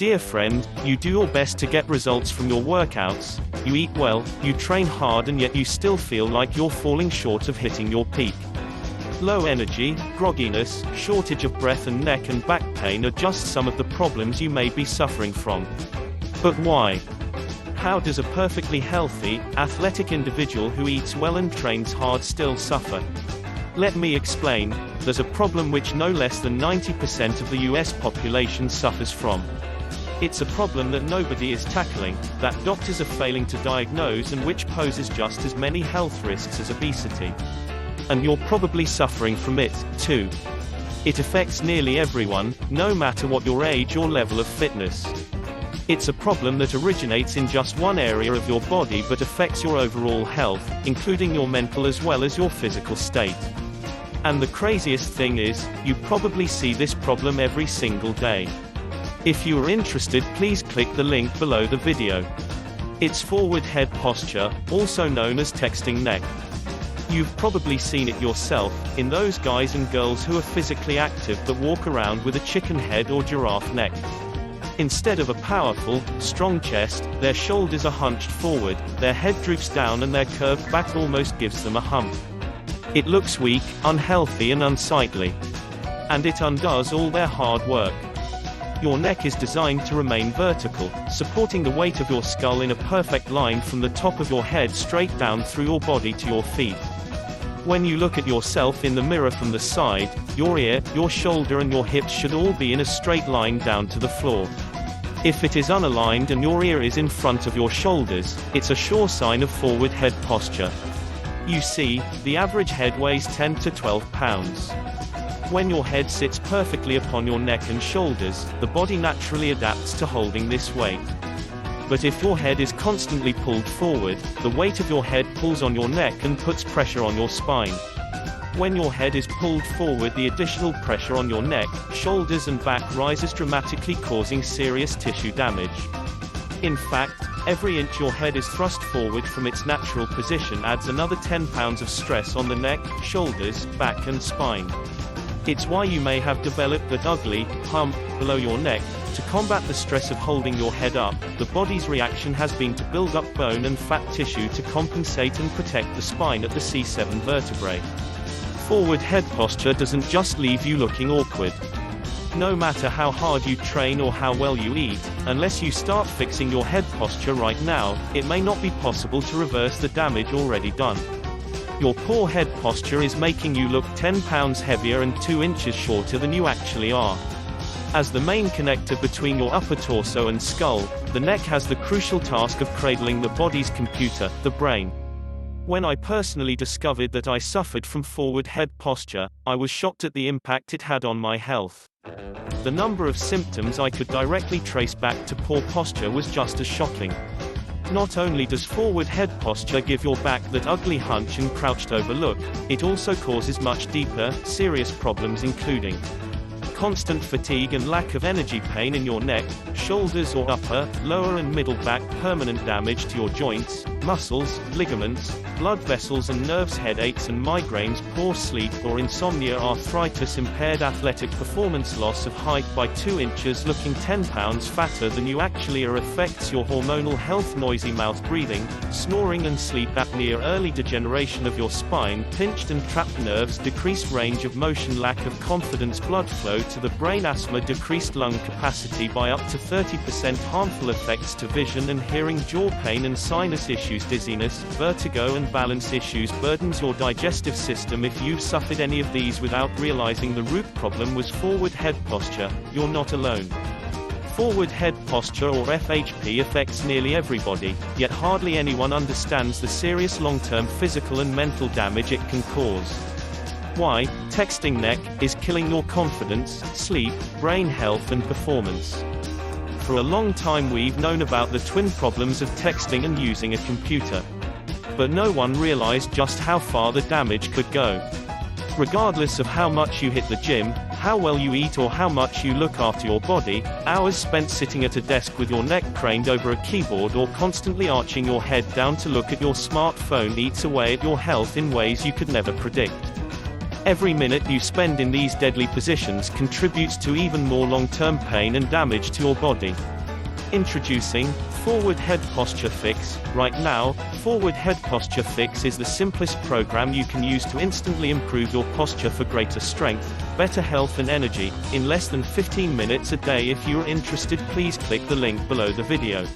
Dear friend, you do your best to get results from your workouts, you eat well, you train hard, and yet you still feel like you're falling short of hitting your peak. Low energy, grogginess, shortage of breath, and neck and back pain are just some of the problems you may be suffering from. But why? How does a perfectly healthy, athletic individual who eats well and trains hard still suffer? Let me explain. There's a problem which no less than 90% of the US population suffers from. It's a problem that nobody is tackling, that doctors are failing to diagnose, and which poses just as many health risks as obesity. And you're probably suffering from it, too. It affects nearly everyone, no matter what your age or level of fitness. It's a problem that originates in just one area of your body but affects your overall health, including your mental as well as your physical state. And the craziest thing is, you probably see this problem every single day. If you are interested, please click the link below the video. It's forward head posture, also known as texting neck. You've probably seen it yourself, in those guys and girls who are physically active but walk around with a chicken head or giraffe neck. Instead of a powerful, strong chest, their shoulders are hunched forward, their head droops down, and their curved back almost gives them a hump. It looks weak, unhealthy, and unsightly. And it undoes all their hard work. Your neck is designed to remain vertical, supporting the weight of your skull in a perfect line from the top of your head straight down through your body to your feet. When you look at yourself in the mirror from the side, your ear, your shoulder, and your hips should all be in a straight line down to the floor. If it is unaligned and your ear is in front of your shoulders, it's a sure sign of forward head posture. You see, the average head weighs 10 to 12 pounds. When your head sits perfectly upon your neck and shoulders, the body naturally adapts to holding this weight. But if your head is constantly pulled forward, the weight of your head pulls on your neck and puts pressure on your spine. When your head is pulled forward, the additional pressure on your neck, shoulders, and back rises dramatically, causing serious tissue damage. In fact, every inch your head is thrust forward from its natural position adds another 10 pounds of stress on the neck, shoulders, back, and spine. It's why you may have developed that ugly hump below your neck. To combat the stress of holding your head up, the body's reaction has been to build up bone and fat tissue to compensate and protect the spine at the C7 vertebrae. Forward head posture doesn't just leave you looking awkward. No matter how hard you train or how well you eat, unless you start fixing your head posture right now, it may not be possible to reverse the damage already done. Your poor head posture is making you look 10 pounds heavier and 2 inches shorter than you actually are. As the main connector between your upper torso and skull, the neck has the crucial task of cradling the body's computer, the brain. When I personally discovered that I suffered from forward head posture, I was shocked at the impact it had on my health. The number of symptoms I could directly trace back to poor posture was just as shocking. Not only does forward head posture give your back that ugly hunch and crouched over look, it also causes much deeper, serious problems, including constant fatigue and lack of energy, pain in your neck, shoulders or upper, lower and middle back, permanent damage to your joints, muscles, ligaments, blood vessels and nerves, headaches and migraines, poor sleep or insomnia, arthritis, impaired athletic performance, loss of height by 2 inches, looking 10 pounds fatter than you actually are, affects your hormonal health, noisy mouth breathing, snoring and sleep apnea, early degeneration of your spine, pinched and trapped nerves, decreased range of motion, lack of confidence, blood flow to the brain, asthma, decreased lung capacity by up to 30%, harmful effects to vision and hearing, jaw pain and sinus issues, dizziness, vertigo and balance issues, burdens your digestive system. If you've suffered any of these without realizing the root problem was forward head posture, you're not alone. Forward head posture, or FHP, affects nearly everybody, yet hardly anyone understands the serious long-term physical and mental damage it can cause. Why? Texting neck is killing your confidence, sleep, brain health and performance. For a long time we've known about the twin problems of texting and using a computer. But no one realized just how far the damage could go. Regardless of how much you hit the gym, how well you eat or how much you look after your body, hours spent sitting at a desk with your neck craned over a keyboard or constantly arching your head down to look at your smartphone eats away at your health in ways you could never predict. Every minute you spend in these deadly positions contributes to even more long-term pain and damage to your body. Introducing Forward Head Posture Fix. Right now, Forward Head Posture Fix is the simplest program you can use to instantly improve your posture for greater strength, better health and energy, in less than 15 minutes a day. If you are interested, please click the link below the video.